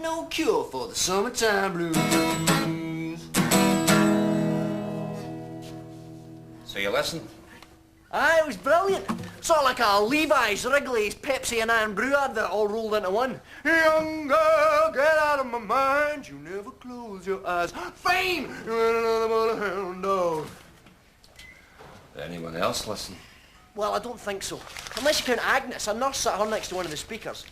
no cure for the summertime blues. So you listened? Aye, it was brilliant. Sort of like a Levi's, Wrigley's, Pepsi and Iron Brew advert all rolled into one. Young girl, get out of my mind. You never close your eyes. Fame! You're another mother hound dog. Did anyone else listen? Well, I don't think so. Unless you count Agnes, a nurse sat her next to one of the speakers.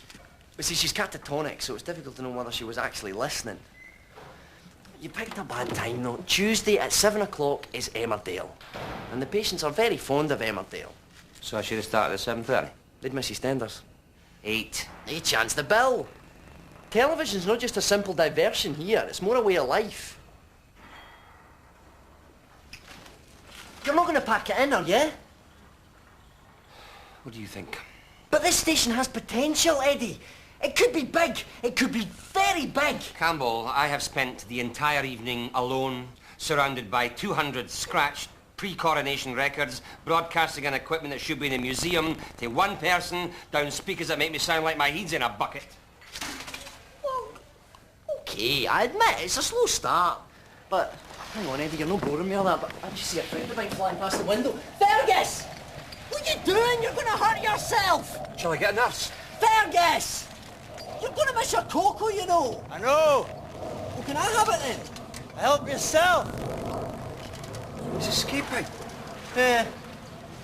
But see, she's catatonic, so it's difficult to know whether she was actually listening. You picked a bad time, though. Tuesday at 7 o'clock is Emmerdale. And the patients are very fond of Emmerdale. So I should have started at 7:30? They'd miss EastEnders. 8. They chance the bill. Television's not just a simple diversion here. It's more a way of life. You're not going to pack it in, are you? What do you think? But this station has potential, Eddie. It could be big. It could be very big. Campbell, I have spent the entire evening alone, surrounded by 200 scratched pre-coronation records, broadcasting an equipment that should be in a museum, to one person, down speakers that make me sound like my head's in a bucket. Well, okay, I admit, it's a slow start. But, hang on, Eddie, you're not boring me all that, but I just see a friend of mine flying past the window. Fergus! What are you doing? You're going to hurt yourself! Shall I get a nurse? Fergus! You're going to miss your cocoa, you know. I know. Well, can I have it then? Help yourself. He's escaping. Yeah.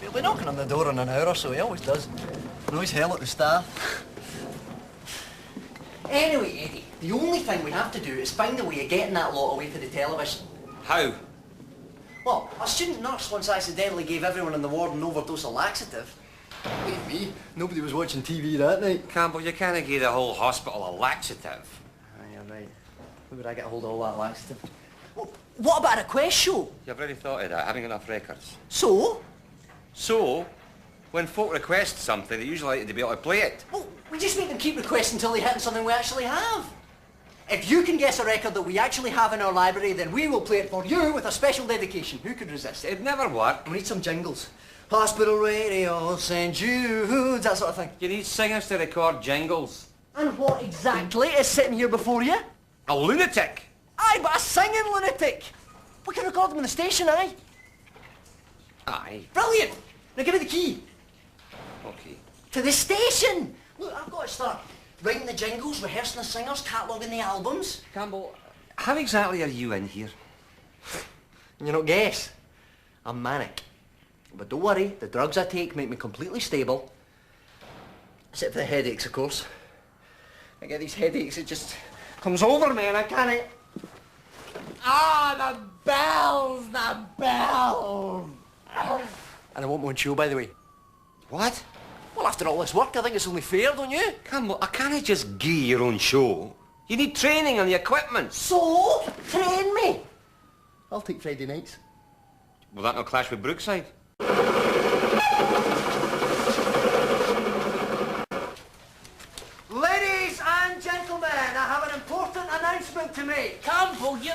He'll be knocking on the door in an hour or so. He always does. Noise hell at the staff. Anyway, Eddie, the only thing we have to do is find a way of getting that lot away for the television. How? Well, a student nurse once accidentally gave everyone in the ward an overdose of laxative. Believe me, nobody was watching TV that night. Campbell, you can't give the whole hospital a laxative. Aye, you're right. Where would I get hold of all that laxative? Well, what about a request show? You've already thought of that, having enough records. So? So, when folk request something, they usually like to be able to play it. Well, we just make them keep requesting until they hit something we actually have. If you can guess a record that we actually have in our library, then we will play it for you with a special dedication. Who could resist? It'd never work. We need some jingles. Hospital radio, St. Jude's, that sort of thing. You need singers to record jingles. And what exactly is sitting here before you? A lunatic. Aye, but a singing lunatic. We can record them in the station, aye? Aye. Brilliant. Now give me the key. Okay. To the station. Look, I've got to start writing the jingles, rehearsing the singers, cataloguing the albums. Campbell, how exactly are you in here? You not guess. I'm manic. But don't worry, the drugs I take make me completely stable. Except for the headaches, of course. I get these headaches, it just comes over me and I can't... Ah, the bells, the bells! And I want my own show, by the way. What? Well, after all this work, I think it's only fair, don't you? Campbell, I can't just give you your own show. You need training on the equipment. So, train me. I'll take Friday nights. Will that not clash with Brookside? Ladies and gentlemen, I have an important announcement to make. Campbell, you're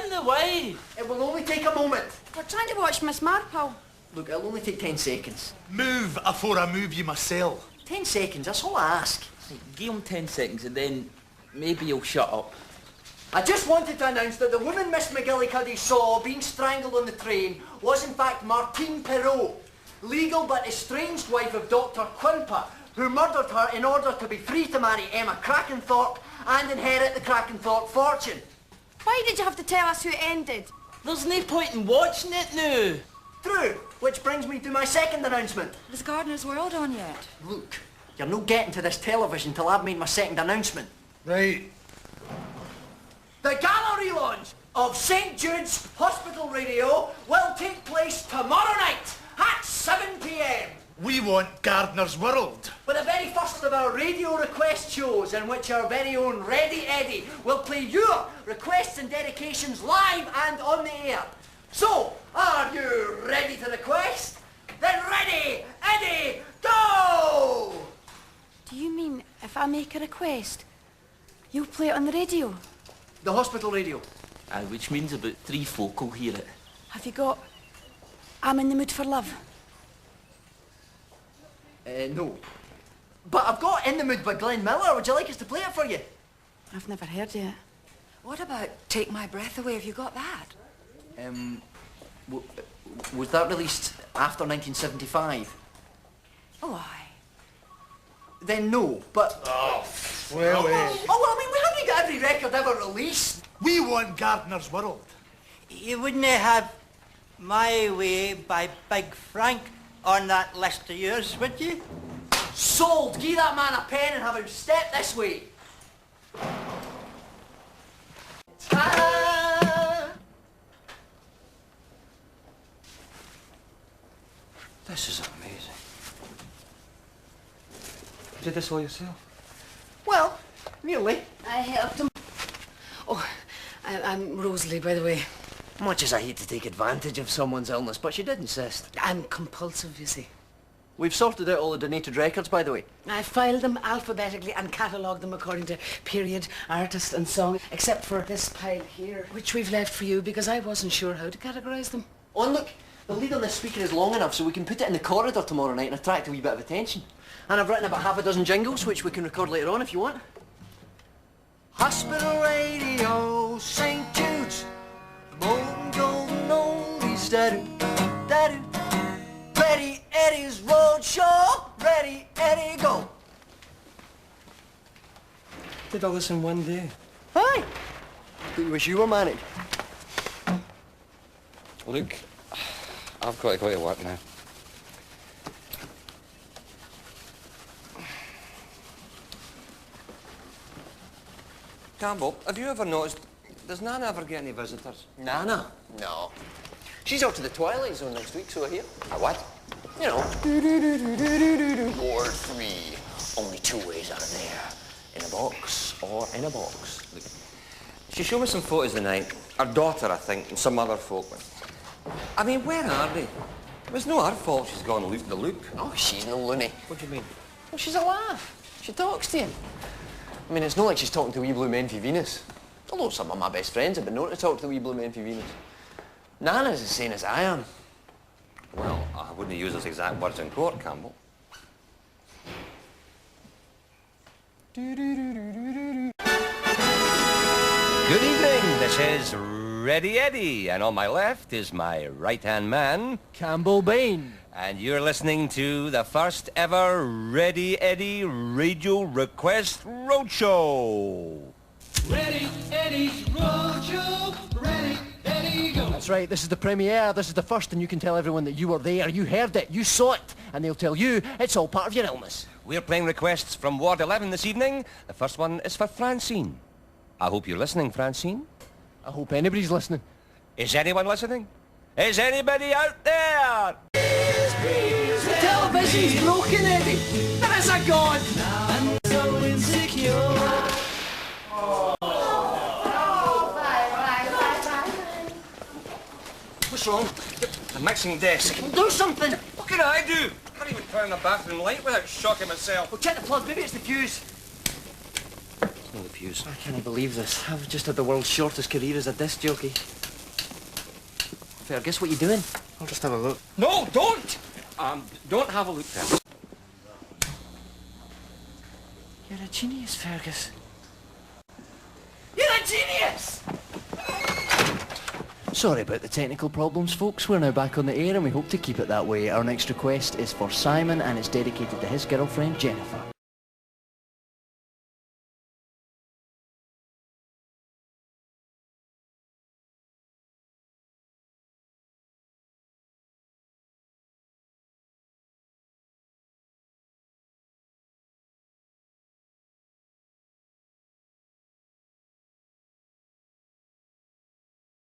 in the way. It will only take a moment. We're trying to watch Miss Marple. Look, it'll only take 10 seconds. Move afore I move you myself. 10 seconds, that's all I ask. Give him 10 seconds and then maybe he'll shut up. I just wanted to announce that the woman Miss McGillicuddy saw being strangled on the train was in fact Martine Perrot, legal but estranged wife of Dr. Quimper, who murdered her in order to be free to marry Emma Crackenthorpe and inherit the Crackenthorpe fortune. Why did you have to tell us who it ended? There's no point in watching it now. True, which brings me to my second announcement. Was Gardener's World on yet? Look, you're no getting to this television till I've made my second announcement. Right. The gala relaunch of St. Jude's Hospital Radio will take place tomorrow night at 7 p.m. We want Gardener's World. with the very first of our radio request shows in which our very own Ready Eddie will play your requests and dedications live and on the air. So, are you ready to request? Then ready, Eddie, go! Do you mean if I make a request, you'll play it on the radio? The hospital radio. Which means about 3 folk will hear it. Have you got I'm in the mood for love? No. But I've got In the Mood by Glenn Miller. Would you like us to play it for you? I've never heard yet. What about Take My Breath Away? Have you got that? Was that released after 1975? Oh, aye. Then no, but... Well, Oh, well, I mean, we haven't got every record ever released. we want Gardener's World. You wouldn't have My Way by Big Frank on that list of yours, would you? Sold! Give that man a pen and have him step this way. Ta-da! This is amazing. You did this all yourself? Well, nearly. I helped him. Oh, I'm Rosalie, by the way. Much as I hate to take advantage of someone's illness, but she did insist. I'm compulsive, you see. We've sorted out all the donated records, by the way. I filed them alphabetically and catalogued them according to period, artist and song, except for this pile here, which we've left for you because I wasn't sure how to categorise them. Oh, and look, the lead on this speaker is long enough so we can put it in the corridor tomorrow night and attract a wee bit of attention. And I've written about half a dozen jingles, which we can record later on if you want. Hospital radio, St. Jude's, molten golden oldies, da-do, da-do. Ready, Eddie's Roadshow, ready, Eddie, go. Did all this in one day? Hi. But you wish you were manic. Look, I've got to go to work now. Campbell, have you ever noticed, does Nana ever get any visitors? Nana? No. She's out to the Twilight Zone next week, so I hear. A what? You know. Ward 3. Only two ways out of there. In a box or in a box. Look, she showed me some photos the night. Her daughter, I think, and some other folk. I mean, where are they? It was no her fault she's gone loop the loop. Oh, she's no loony. What do you mean? Well, she's alive. She talks to you. I mean, it's not like she's talking to wee blue men for Venus. Although some of my best friends have been known to talk to the wee blue men for Venus. Nana's as sane as I am. Well, I wouldn't use those exact words in court, Campbell. Good evening, this is Ready Eddie, and on my left is my right-hand man, Campbell Bain. and you're listening to the first ever Ready Eddie Radio Request Roadshow. That's right, this is the premiere, this is the first, and you can tell everyone that you were there, you heard it, you saw it, and they'll tell you it's all part of your illness. We're playing requests from Ward 11 this evening. The first one is for Francine. I hope you're listening, Francine. I hope anybody's listening. Is anyone listening? Is anybody out there? The television's broken, Eddie. There is a God. I'm so insecure. What's wrong? The mixing desk. Do something. What can I do? I can't even turn on the bathroom light without shocking myself. Well, check the plug. Maybe it's the fuse. It's not the fuse. I can't believe this. I've just had the world's shortest career as a disc jockey. Fergus, what are you doing? I'll just have a look. No, don't! Don't have a look then. You're a genius, Fergus. You're a genius! Sorry about the technical problems, folks. We're now back on the air and we hope to keep it that way. Our next request is for Simon and it's dedicated to his girlfriend, Jennifer.